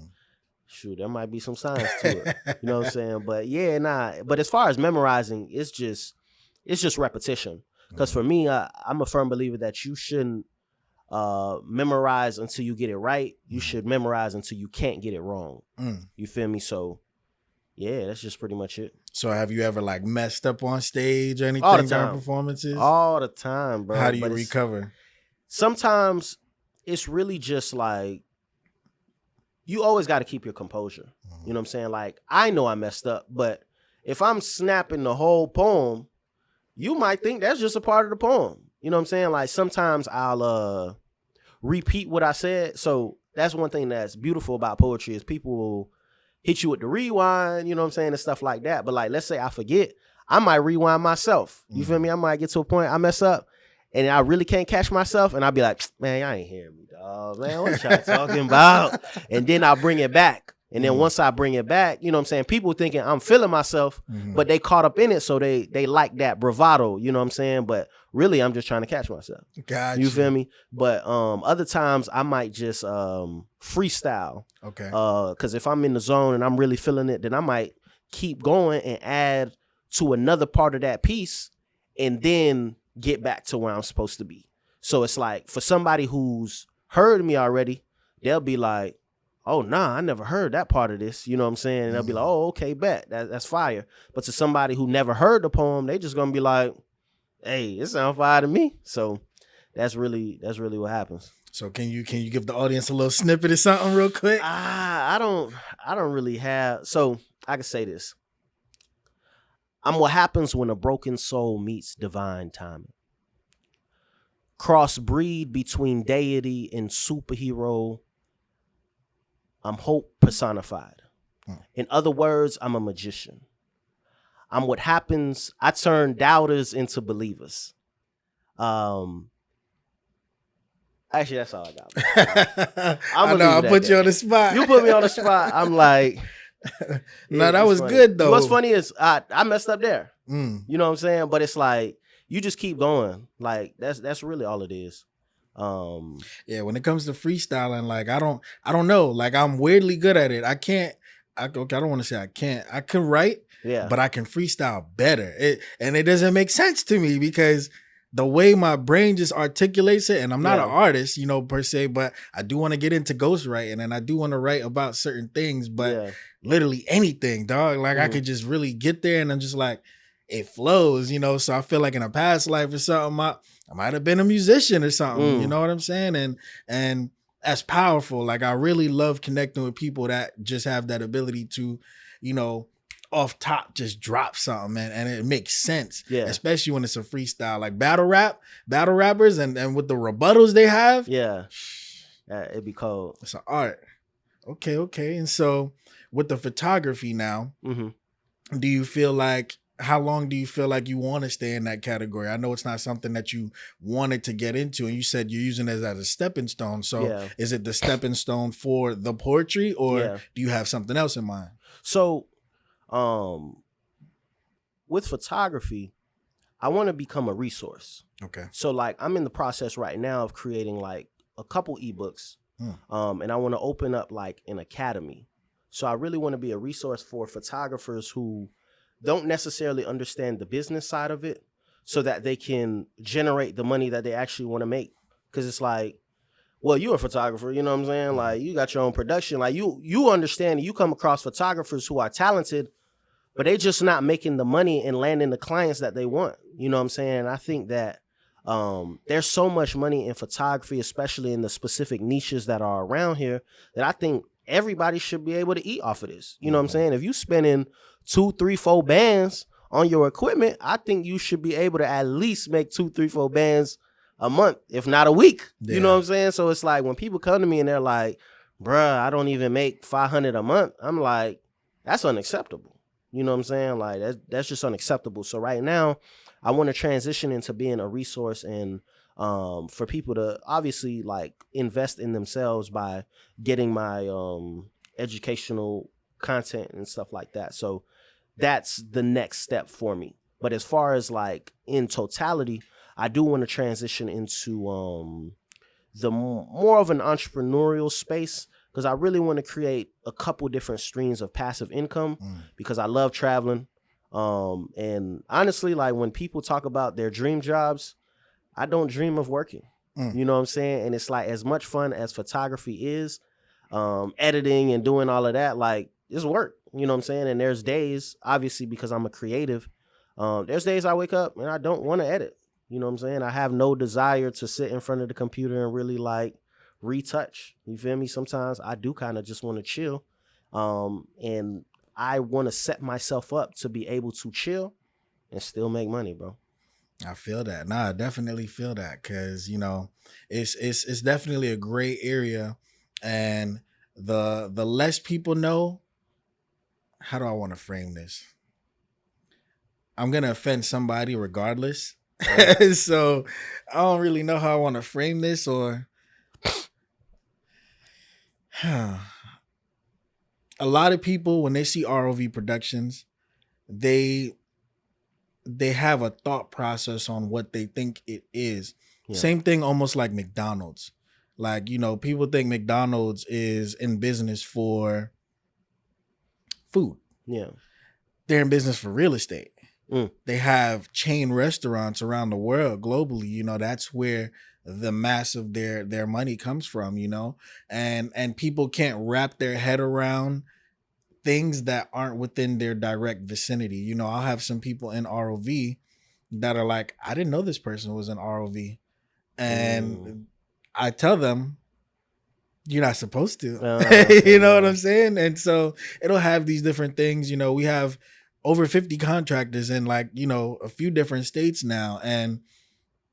shoot, there might be some science to it. You know what I'm saying? But yeah, nah. But as far as memorizing, it's just repetition. Because for me, I'm a firm believer that you shouldn't memorize until you get it right. You should memorize until you can't get it wrong. You feel me? So yeah, that's just pretty much it. So have you ever like messed up on stage or anything All the time. during performances? All the time, bro. How do you recover? Sometimes it's really just like, you always got to keep your composure. You know what I'm saying? Like, I know I messed up, but if I'm snapping the whole poem, you might think that's just a part of the poem. You know what I'm saying? Like, sometimes I'll repeat what I said. So that's one thing that's beautiful about poetry, is people will hit you with the rewind, you know what I'm saying, and stuff like that. But like, let's say I forget, I might rewind myself. You feel me? I might get to a point I mess up and I really can't catch myself, and I'll be like, man, y'all ain't hearing me, dog. Man, what y'all talking about? And then I'll bring it back. And then once I bring it back, you know what I'm saying, people thinking I'm feeling myself, but they caught up in it, so they like that bravado, you know what I'm saying? But really, I'm just trying to catch myself. Gotcha. You feel me? But other times I might just freestyle. Okay. Because if I'm in the zone and I'm really feeling it, then I might keep going and add to another part of that piece and then get back to where I'm supposed to be. So it's like, for somebody who's heard me already, they'll be like, oh, nah, I never heard that part of this. You know what I'm saying? And they'll be like, oh, okay, bet. That's fire. But to somebody who never heard the poem, they just gonna be like, hey, it sounds fire to me. So that's really what happens. So can you give the audience a little snippet of something real quick? I don't really have. So I can say this. I'm what happens when a broken soul meets divine timing. Crossbreed between deity and superhero. I'm hope personified. In other words, I'm a magician. I'm what happens. I turn doubters into believers. Actually, that's all I got. I know I put you on the spot. You put me on the spot. I'm like, no, that was funny. good though. What's funny is I messed up there. You know what I'm saying? But it's like, you just keep going. Like, that's really all it is. Yeah, when it comes to freestyling, like I don't know. Like, I'm weirdly good at it. I don't want to say I can't. I can write, but I can freestyle better. It doesn't make sense to me because the way my brain just articulates it, and I'm not an artist, you know, per se, but I do want to get into ghostwriting and I do want to write about certain things, but literally anything, dog. Like I could just really get there and I'm just like, it flows, you know? So I feel like in a past life or something, I might have been a musician or something, you know what I'm saying? And that's powerful. Like, I really love connecting with people that just have that ability to, you know, off top just drop something, and it makes sense, Yeah. especially when it's a freestyle. Like battle rappers, and with the rebuttals they have, Yeah. It'd be cold. it's an art. Okay. And so with the photography now, Mm-hmm. do you feel like, how long do you feel like you want to stay in that category? I know it's not something that you wanted to get into, and you said you're using it as a stepping stone. So Yeah. is it the stepping stone for the poetry, or Yeah. do you have something else in mind? So, with photography, I want to become a resource. Okay. So like I'm in the process right now of creating like a couple ebooks. And I want to open up like an academy. So I really want to be a resource for photographers who don't necessarily understand the business side of it, so that they can generate the money that they actually want to make. Cause it's like, well, you're a photographer, you know what I'm saying? Like you got your own production. Like you understand, you come across photographers who are talented, but they just not making the money and landing the clients that they want. You know what I'm saying? I think that there's so much money in photography, especially in the specific niches that are around here, that I think everybody should be able to eat off of this. You know what I'm saying? If you spending 2, 3, 4 bands on your equipment, I think you should be able to at least make 2, 3, 4 bands a month, if not a week. Yeah. You know what I'm saying? So it's like when people come to me and they're like, bruh, I don't even make 500 a month. I'm like, that's unacceptable. You know what I'm saying? Like that's just unacceptable. So right now, I want to transition into being a resource, and for people to obviously like invest in themselves by getting my educational content and stuff like that. So that's the next step for me. But as far as like in totality, I do want to transition into the more of an entrepreneurial space, because I really want to create a couple different streams of passive income, because I love traveling. And honestly, like when people talk about their dream jobs, I don't dream of working. You know what I'm saying? And it's like, as much fun as photography is, editing and doing all of that, like it's work. You know what I'm saying? And there's days, obviously, because I'm a creative, there's days I wake up and I don't want to edit. You know what I'm saying? I have no desire to sit in front of the computer and really like retouch. You feel me? Sometimes I do kind of just want to chill. And I want to set myself up to be able to chill and still make money, bro. I feel that. Nah, I definitely feel that, because you know, it's definitely a gray area, and the less people know, how do I want to frame this? I'm gonna offend somebody regardless. So I don't really know how I want to frame this, or a lot of people, when they see ROV Productions, they have a thought process on what they think it is. Yeah. Same thing almost like McDonald's. Like, you know, people think McDonald's is in business for food. Yeah. They're in business for real estate. They have chain restaurants around the world globally. You know, that's where the mass of their money comes from, you know, and people can't wrap their head around things that aren't within their direct vicinity. You know, I'll have some people in ROV that are like, I didn't know this person was in ROV. And I tell them, you're not supposed to. You know what I'm saying? And so it'll have these different things. You know, we have over 50 contractors in, like, you know, a few different states now, and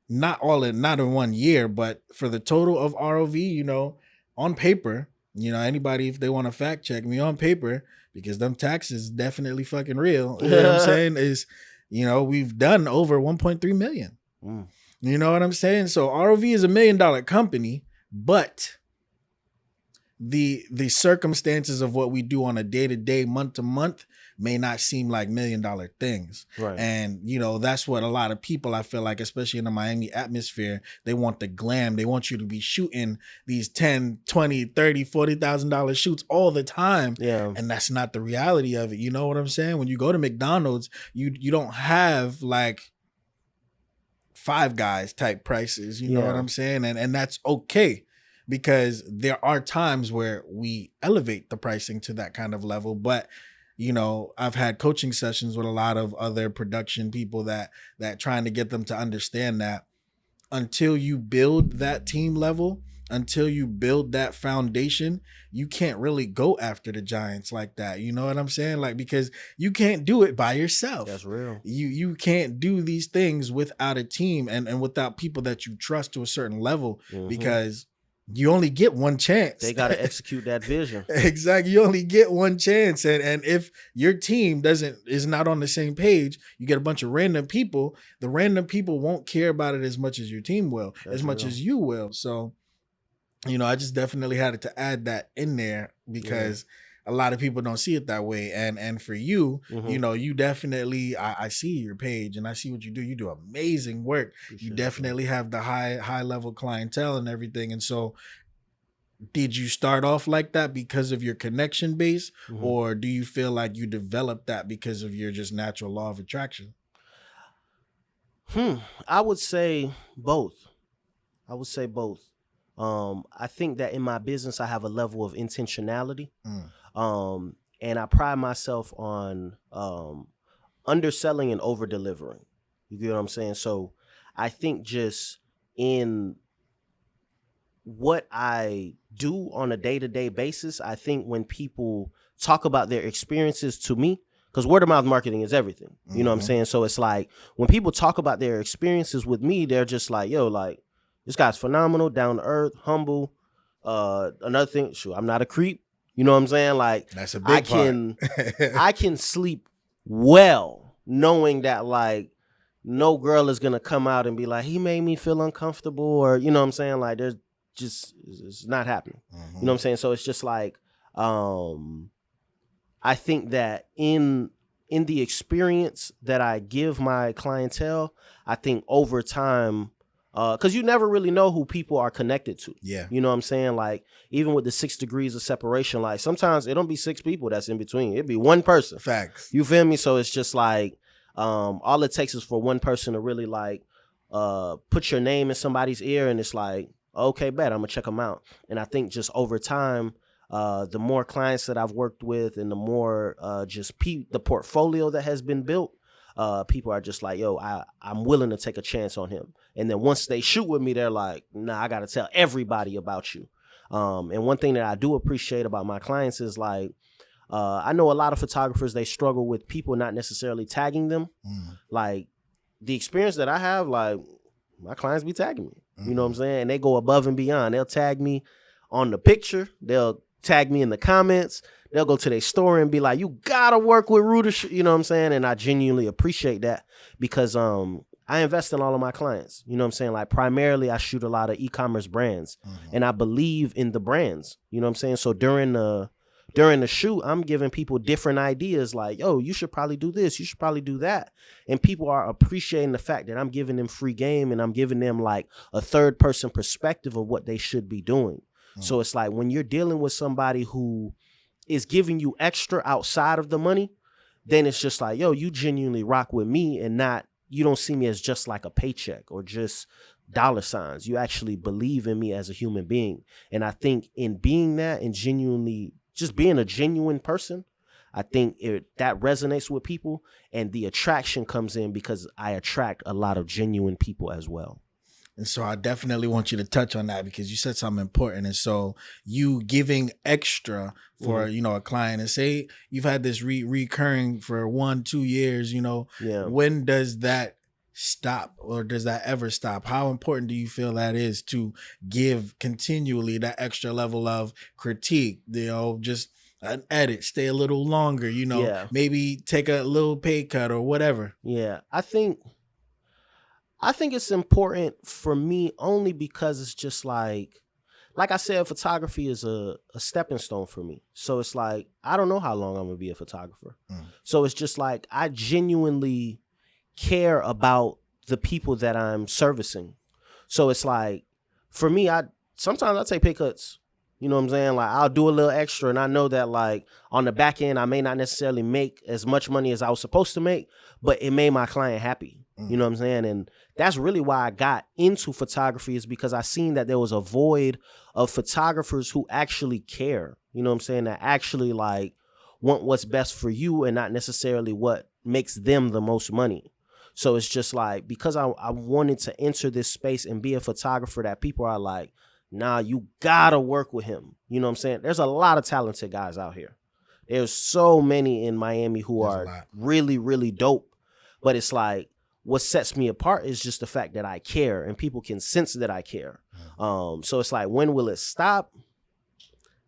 not in 1 year, but for the total of ROV, you know, on paper, you know, anybody, if they want to fact check me, on paper, because them taxes definitely fucking real. You know what I'm saying? Is, you know, we've done over 1.3 million. You know what I'm saying? So ROV is $1 million company, but the circumstances of what we do on a day-to-day, month-to-month may not seem like $1 million things. Right. And, you know, that's what a lot of people, I feel like, especially in the Miami atmosphere, they want the glam. They want you to be shooting these 10, 20, 30, $40,000 shoots all the time. Yeah. And that's not the reality of it. You know what I'm saying? When you go to McDonald's, you don't have like Five Guys type prices. You know what I'm saying? And that's okay, because there are times where we elevate the pricing to that kind of level. But, you know, I've had coaching sessions with a lot of other production people that trying to get them to understand that until you build that team level, until you build that foundation, you can't really go after the giants like that. You know what I'm saying? Like, because you can't do it by yourself. That's real. You can't do these things without a team and without people that you trust to a certain level, because you only get one chance. They got to execute that vision. Exactly. You only get one chance. And if your team is not on the same page, you get a bunch of random people. The random people won't care about it as much as your team will, as much as you will. So, I just definitely had to add that in there, because a lot of people don't see it that way. And for you, you definitely, I see your page and I see what you do. You do amazing work. You definitely have the high level clientele and everything. And so, did you start off like that because of your connection base, or do you feel like you developed that because of your just natural law of attraction? I would say both. I think that in my business, I have a level of intentionality. And I pride myself on underselling and over delivering. You get what I'm saying? So I think just in what I do on a day-to-day basis, I think when people talk about their experiences to me, because word of mouth marketing is everything. You know what I'm saying? So it's like when people talk about their experiences with me, they're just like, yo, like, this guy's phenomenal, down to earth, humble. Another thing, sure, I'm not a creep. You know what I'm saying? Like, that's a big part. I can sleep well knowing that, like, no girl is gonna come out and be like, he made me feel uncomfortable, or you know what I'm saying? Like, there's just, it's not happening. You know what I'm saying? So it's just like, I think that in the experience that I give my clientele, I think over time, because you never really know who people are connected to. Yeah. You know what I'm saying? Like, even with the 6 degrees of separation, like sometimes it don't be 6 people that's in between. It'd be one person. Facts. You feel me? So it's just like, all it takes is for one person to really like put your name in somebody's ear, and it's like, okay, bet, I'm gonna check them out. And I think just over time, the more clients that I've worked with and the more the portfolio that has been built, people are just like, yo, I'm willing to take a chance on him. And then once they shoot with me, they're like, nah, I got to tell everybody about you. And one thing that I do appreciate about my clients is like, I know a lot of photographers, they struggle with people not necessarily tagging them. Like, the experience that I have, like, my clients be tagging me. You know what I'm saying? And they go above and beyond. They'll tag me on the picture. They'll tag me in the comments. They'll go to their store and be like, you gotta work with Roo the you know what I'm saying? And I genuinely appreciate that, because I invest in all of my clients. You know what I'm saying? Like, primarily I shoot a lot of e-commerce brands, and I believe in the brands. You know what I'm saying? So during the shoot, I'm giving people different ideas, like, yo, you should probably do this, you should probably do that. And people are appreciating the fact that I'm giving them free game, and I'm giving them like a third person perspective of what they should be doing. So it's like, when you're dealing with somebody who is giving you extra outside of the money, then it's just like, yo, you genuinely rock with me, and you don't see me as just like a paycheck or just dollar signs. You actually believe in me as a human being. And I think in being that and genuinely just being a genuine person, I think that resonates with people, and the attraction comes in because I attract a lot of genuine people as well. And so I definitely want you to touch on that, because you said something important. And so you giving extra for, a client, and say you've had this recurring for 1-2 years, when does that stop, or does that ever stop? How important do you feel that is to give continually that extra level of critique, just an edit, stay a little longer, maybe take a little pay cut or whatever? Yeah, I think it's important for me only because it's just like I said, photography is a stepping stone for me. So it's like, I don't know how long I'm going to be a photographer. So it's just like, I genuinely care about the people that I'm servicing. So it's like, for me, sometimes I take pay cuts. You know what I'm saying? Like, I'll do a little extra, and I know that, like, on the back end, I may not necessarily make as much money as I was supposed to make, but it made my client happy. You know what I'm saying? And that's really why I got into photography, is because I seen that there was a void of photographers who actually care. You know what I'm saying? That actually, like, want what's best for you and not necessarily what makes them the most money. So it's just like, because I wanted to enter this space and be a photographer that people are like, nah, you gotta work with him. You know what I'm saying? There's a lot of talented guys out here. There's so many in Miami who There's a are lot. really, really dope. But it's like what sets me apart is just the fact that I care and people can sense that I care. So it's like, when will it stop?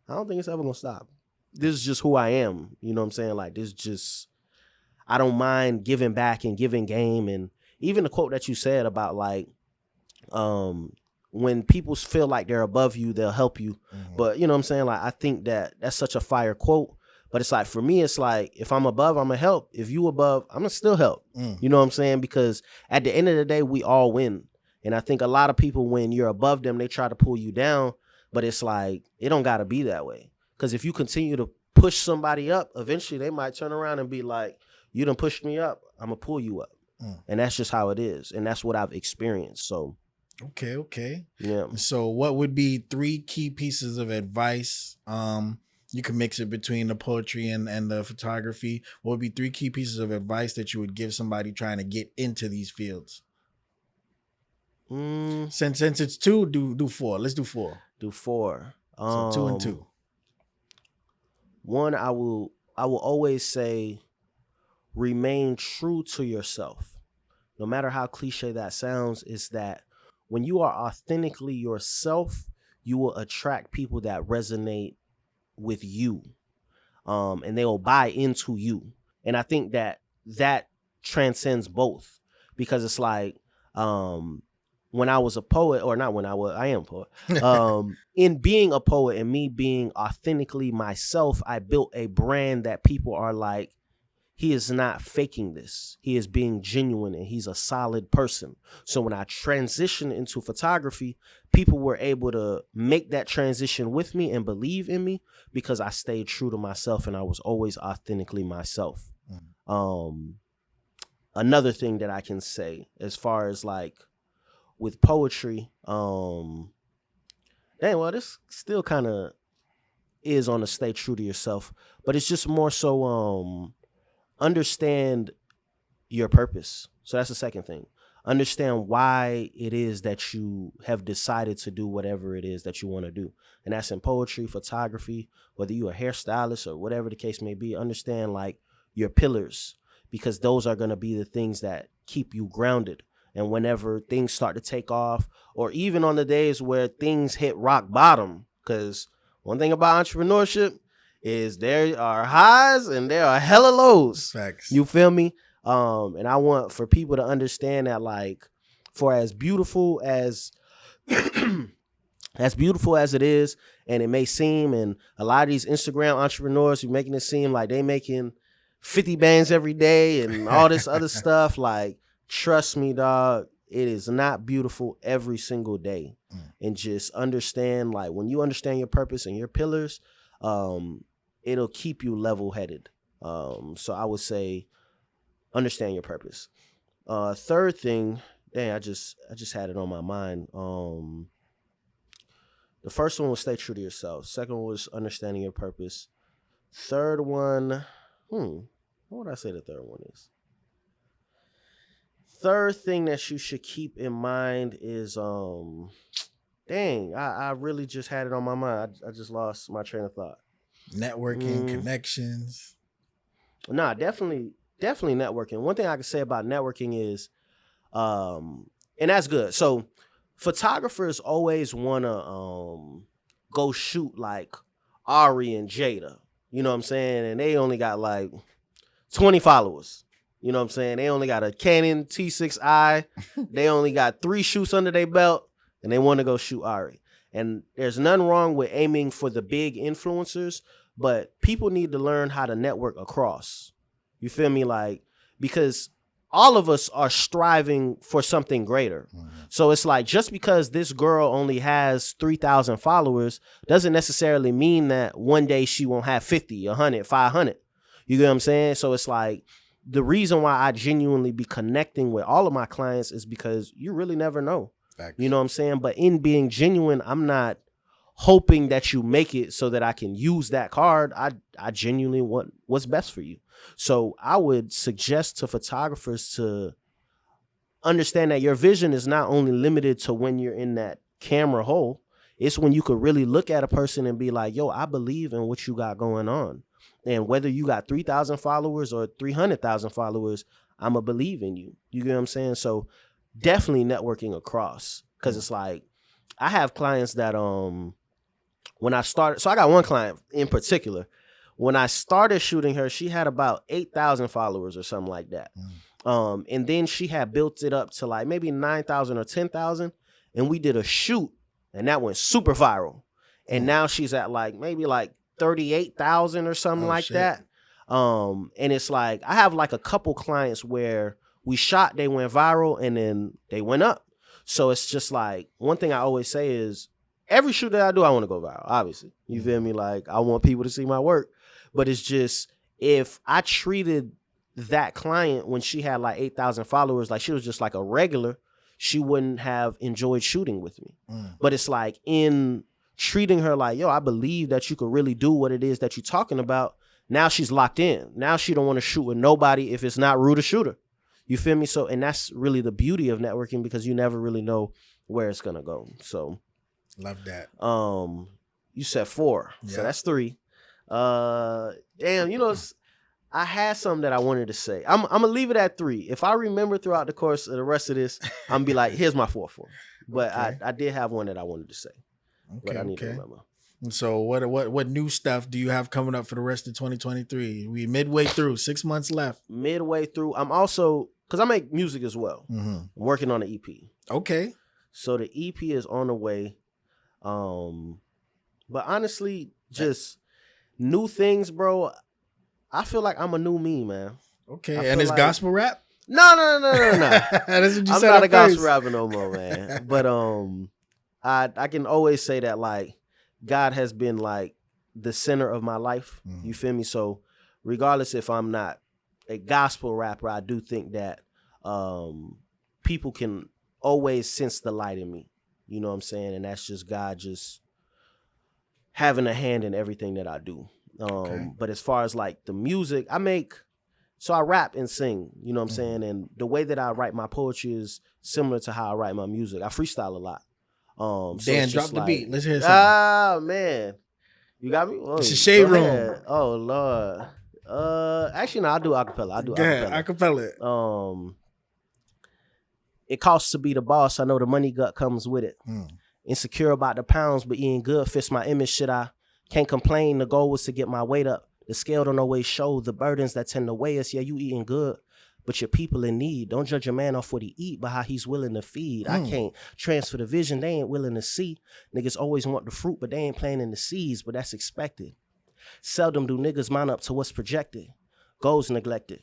I don't think it's ever gonna stop. This is just who I am. You know what I'm saying? Like, this just, I don't mind giving back and giving game. And even the quote that you said about like, when people feel like they're above you, they'll help you. But you know what I'm saying? Like, I think that that's such a fire quote. But it's like, for me, it's like, if I'm above, I'm gonna help. If you above, I'm gonna still help. You know what I'm saying? Because at the end of the day, we all win. And I think a lot of people, when you're above them, they try to pull you down. But it's like, it don't gotta be that way. Because if you continue to push somebody up, eventually they might turn around and be like, you done pushed me up, I'm gonna pull you up. And that's just how it is. And that's what I've experienced. So Okay. yeah. So what would be 3 key pieces of advice? You can mix it between the poetry and the photography. What would be 3 key pieces of advice that you would give somebody trying to get into these fields? Since it's 2, do 4. Let's do 4. Do 4. So 2 and 2. 1, I will always say, remain true to yourself. No matter how cliche that sounds, is that when you are authentically yourself, you will attract people that resonate with you, and they will buy into you. And I think that transcends both, because it's like, when I was a poet, or not when I am a poet, in being a poet and me being authentically myself, I built a brand that people are like, he is not faking this. He is being genuine, and he's a solid person. So when I transitioned into photography, people were able to make that transition with me and believe in me, because I stayed true to myself and I was always authentically myself. Another thing that I can say, as far as like with poetry, this still kind of is on the stay true to yourself, but it's just more so, understand your purpose. So that's the second thing. Understand why it is that you have decided to do whatever it is that you want to do. And that's in poetry, photography, whether you're a hairstylist or whatever the case may be. Understand like your pillars, because those are going to be the things that keep you grounded. And whenever things start to take off, or even on the days where things hit rock bottom, because one thing about entrepreneurship is there are highs and there are hella lows. Facts. You feel me? And I want for people to understand that, like, for as beautiful as as beautiful as it is, and it may seem, and a lot of these Instagram entrepreneurs are making it seem like they making 50 bands every day and all this other stuff, like, trust me, dog, it is not beautiful every single day. And just understand, like, when you understand your purpose and your pillars, it'll keep you level-headed. So I would say, understand your purpose. Third thing, dang, I just had it on my mind. The first one was stay true to yourself. Second one was understanding your purpose. Third one, what would I say the third one is? Third thing that you should keep in mind is, dang, I really just had it on my mind. I just lost my train of thought. Networking, connections. Nah, definitely networking. One thing I can say about networking is, and that's good. So photographers always want to go shoot like Ari and Jada. You know what I'm saying? And they only got like 20 followers. You know what I'm saying? They only got a Canon T6i. They only got 3 shoots under their belt, and they want to go shoot Ari. And there's nothing wrong with aiming for the big influencers, but people need to learn how to network across. You feel me? Like, because all of us are striving for something greater. So it's like, just because this girl only has 3,000 followers doesn't necessarily mean that one day she won't have 50, 100, 500. You get what I'm saying? So it's like, the reason why I genuinely be connecting with all of my clients is because you really never know. Facts. You know what I'm saying? But in being genuine, I'm not hoping that you make it so that I can use that card. I genuinely want what's best for you. So I would suggest to photographers to understand that your vision is not only limited to when you're in that camera hole. It's when you could really look at a person and be like, yo, I believe in what you got going on. And whether you got 3,000 followers or 300,000 followers, I'm going to believe in you. You get what I'm saying? So definitely networking across, because it's like, I have clients that, when I started, so I got one client in particular. When I started shooting her, she had about 8,000 followers or something like that. And then she had built it up to like maybe 9,000 or 10,000. And we did a shoot and that went super viral. And now she's at like maybe like 38,000 or something like that. And it's like, I have like a couple clients where we shot, they went viral, and then they went up. So it's just like, one thing I always say is, every shoot that I do, I want to go viral, obviously. You feel me? Like, I want people to see my work. But it's just, if I treated that client when she had like 8,000 followers, like she was just like a regular, she wouldn't have enjoyed shooting with me. But it's like, in treating her like, yo, I believe that you could really do what it is that you're talking about. Now she's locked in. Now she don't want to shoot with nobody if it's not Roo the shooter. You feel me? So, and that's really the beauty of networking, because you never really know where it's going to go. So love that. You said 4. Yeah. So that's 3. Damn, you know, I had something that I wanted to say. I'm gonna leave it at 3. If I remember throughout the course of the rest of this, I'm gonna be like, here's my 4th one. But okay. I did have one that I wanted to say. Okay, but I need to remember. So what new stuff do you have coming up for the rest of 2023? We midway through, 6 months left. Midway through. I'm also, because I make music as well. I'm working on an EP. Okay. So the EP is on the way. But honestly, just new things, bro. I feel like I'm a new me, man. Okay, and it's like, gospel rap? No. That's what you I'm said. I'm not a gospel rapper no more, man. But I can always say that, like, God has been like the center of my life. You feel me? So regardless if I'm not a gospel rapper, I do think that people can always sense the light in me. You know what I'm saying? And that's just God just having a hand in everything that I do. But as far as like the music, I rap and sing, you know what I'm saying? And the way that I write my poetry is similar to how I write my music. I freestyle a lot. Dan, drop the beat. Let's hear something. Ah, man. You got me? It's a shade room. Ahead. Oh, Lord. Actually, no, I do acapella. Acapella. It costs to be the boss. I know the money gut comes with it. Insecure about the pounds, but eating good fits my image. Shit, I can't complain. The goal was to get my weight up. The scale don't always show the burdens that tend to weigh us. Yeah, you eating good, but your people in need. Don't judge a man off what he eat, but how he's willing to feed. I can't transfer the vision they ain't willing to see. Niggas always want the fruit, but they ain't planting the seeds, but that's expected. Seldom do niggas mount up to what's projected. Goals neglected.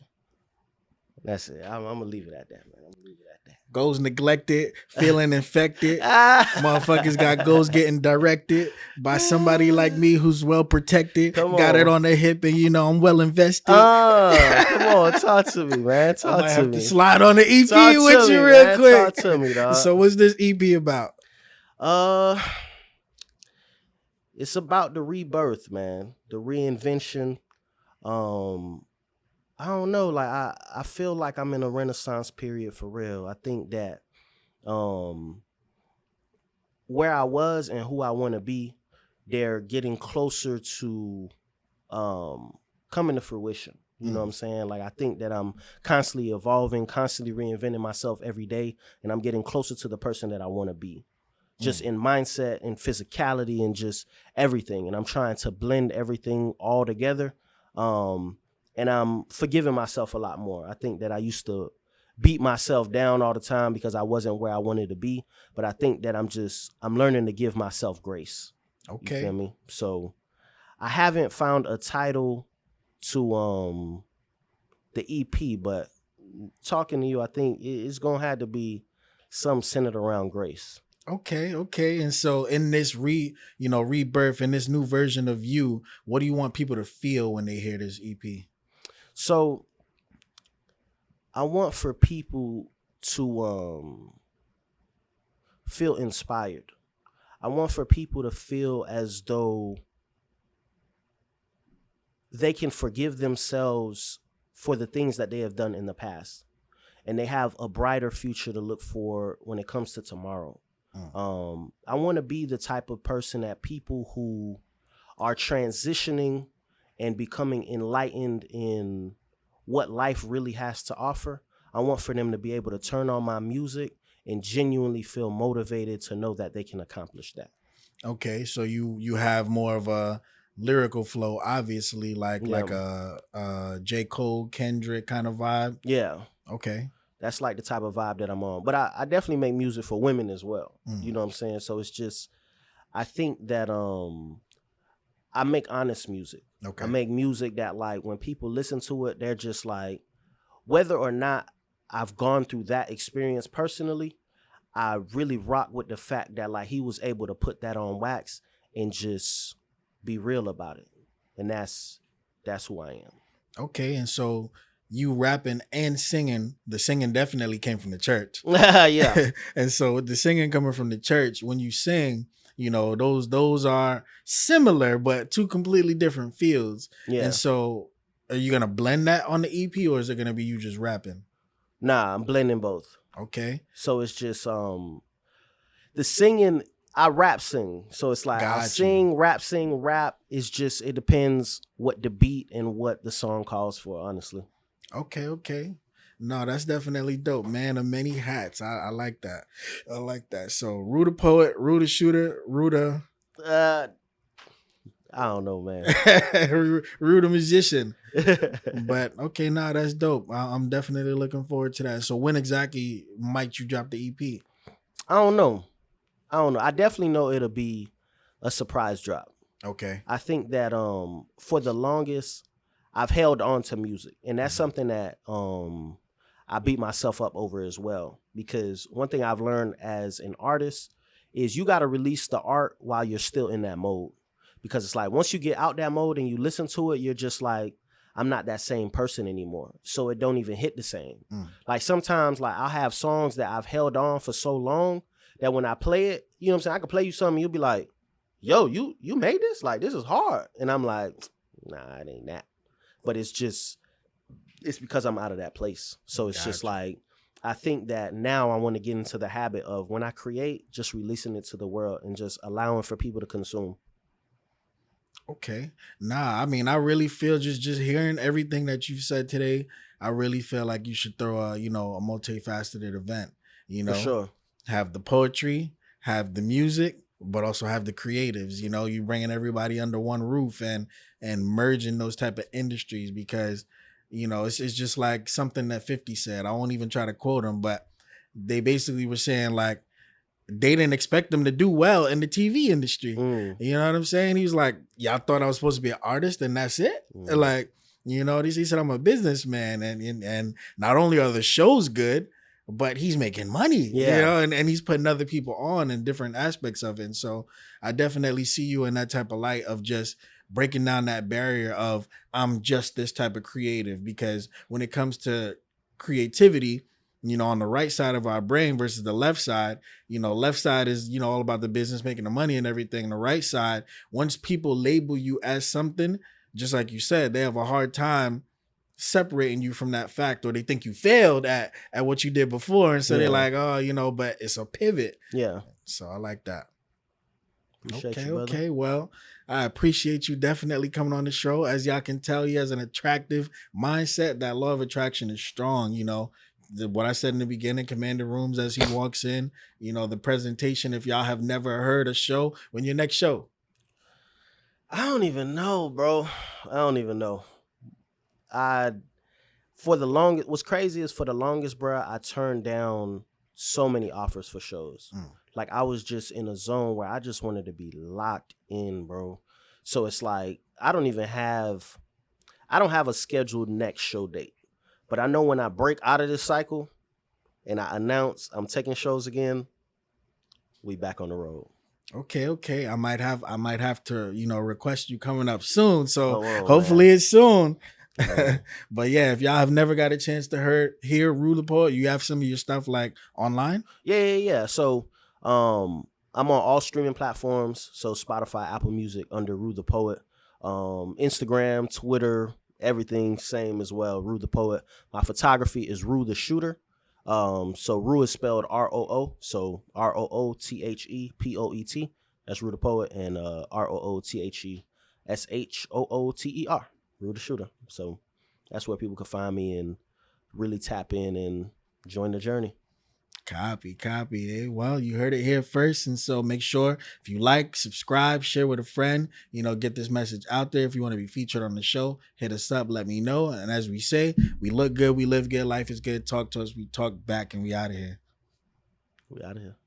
That's it. I'm gonna leave it at that, man. I'm gonna leave it at that. Goals neglected, feeling infected. Motherfuckers got goals getting directed by somebody like me who's well protected. Got it on their hip, and you know I'm well invested. Come on, talk to me, man. Talk to me. To slide on the EP with you real quick. Talk to me, dog. So what's this EP about? It's about the rebirth, man. The reinvention. I don't know, like I feel like I'm in a renaissance period for real. I think that where I was and who I want to be, they're getting closer to coming to fruition. You know what I'm saying? Like, I think that I'm constantly evolving, constantly reinventing myself every day, and I'm getting closer to the person that I want to be. Just in mindset and physicality and just everything. And I'm trying to blend everything all together. And I'm forgiving myself a lot more. I think that I used to beat myself down all the time because I wasn't where I wanted to be. But I think that I'm learning to give myself grace. Okay. You feel me? So I haven't found a title to the EP, but talking to you, I think it's going to have to be some centered around grace. Okay. And so in this rebirth, in this new version of you, what do you want people to feel when they hear this EP? So I want for people to feel inspired. I want for people to feel as though they can forgive themselves for the things that they have done in the past. And they have a brighter future to look for when it comes to tomorrow. I want to be the type of person that people who are transitioning and becoming enlightened in what life really has to offer. I want for them to be able to turn on my music and genuinely feel motivated to know that they can accomplish that. Okay, so you have more of a lyrical flow, obviously, like Yeah. a J. Cole, Kendrick kind of vibe. Yeah. Okay. That's like the type of vibe that I'm on. But I definitely make music for women as well. Mm, You know what I'm saying? So it's just I think that I make honest music. I okay. make music that like when people listen to it, they're just like, whether or not I've gone through that experience personally, I really rock with the fact that like he was able to put that on wax and just be real about it. And that's who I am. Okay, and so you rapping and singing, the singing definitely came from the church. Yeah. And so with the singing coming from the church, when you sing, those are similar but two completely different fields. And Yeah. so are you gonna blend that on the EP, or is it gonna be you just rapping? Nah, I'm blending both. Okay. So it's just the singing, I rap sing. So it's like I'll Got you. sing, rap. It's just it depends what the beat and what the song calls for, honestly. Okay, okay. No, that's definitely dope. Man of many hats. I like that. I like that. So Roo the Poet, Roo the Shooter, Roo the Uh I don't know, man. Roo the Musician. But okay, nah, that's dope. I'm definitely looking forward to that. So when exactly might you drop the EP? I don't know. I don't know. I definitely know it'll be a surprise drop. Okay. I think that for the longest I've held on to music, and that's Mhm. something that I beat myself up over as well, because one thing I've learned as an artist is you got to release the art while you're still in that mode, because it's like once you get out that mode and you listen to it, you're just like, I'm not that same person anymore, so it don't even hit the same. Mm. Like sometimes like I'll have songs that I've held on for so long that when I play it, you know what I'm saying, I can play you something, you'll be like, yo, you made this? Like this is hard. And I'm like, nah, it ain't that. But it's because I'm out of that place. So it's just Gotcha. like I think that now I want to get into the habit of when I create, just releasing it to the world and just allowing for people to consume. Okay. Nah, I mean, I really feel just hearing everything that you've said today, I really feel like you should throw a multifaceted event, you For know, sure. have the poetry, have the music, but also have the creatives, you bringing everybody under one roof and merging those type of industries, because it's just like something that 50 said. I won't even try to quote him, but they basically were saying like they didn't expect them to do well in the TV industry. Mm, You know what I'm saying? He was like, y'all thought I was supposed to be an artist and that's it? mm. And like, he said, I'm a businessman. And not only are the shows good, but he's making money, Yeah. and he's putting other people on in different aspects of it. And so I definitely see you in that type of light of just breaking down that barrier of I'm just this type of creative, because when it comes to creativity, on the right side of our brain versus the left side, left side is, all about the business, making the money and everything. The right side, once people label you as something, just like you said, they have a hard time separating you from that fact, or they think you failed at what you did before. And so they're Yeah. like, oh, but it's a pivot. Yeah. So I like that. Appreciate Okay, you, brother. okay. Well, I appreciate you definitely coming on the show. As y'all can tell, he has an attractive mindset. That law of attraction is strong. What I said in the beginning, commanding rooms as he walks in, the presentation. If y'all have never heard a show, when your next show? I don't even know, bro. I don't even know. I for the longest what's crazy is for the longest, bro, I turned down so many offers for shows. Mm. Like I was just in a zone where I just wanted to be locked in, bro. So it's like I don't have a scheduled next show date. But I know when I break out of this cycle and I announce I'm taking shows again, we back on the road. Okay, okay. I might have to, request you coming up soon. So Oh, hopefully man. it's soon. Man. But yeah, if y'all have never got a chance to hear Roo the Poet, you have some of your stuff like online. Yeah. So I'm on all streaming platforms. So Spotify, Apple Music under Roo the Poet. Instagram, Twitter, everything same as well. Roo the Poet. My photography is Roo the Shooter. So Roo is spelled ROO. So ROOTHEPOET. That's Roo the Poet, and ROOTHESHOOTER. Roo the Shooter. So that's where people can find me and really tap in and join the journey. Copy. Well, you heard it here first. And so make sure if you like, subscribe, share with a friend, get this message out there. If you want to be featured on the show, hit us up, let me know. And as we say, we look good, we live good, life is good. Talk to us, we talk back, and we out of here. We out of here.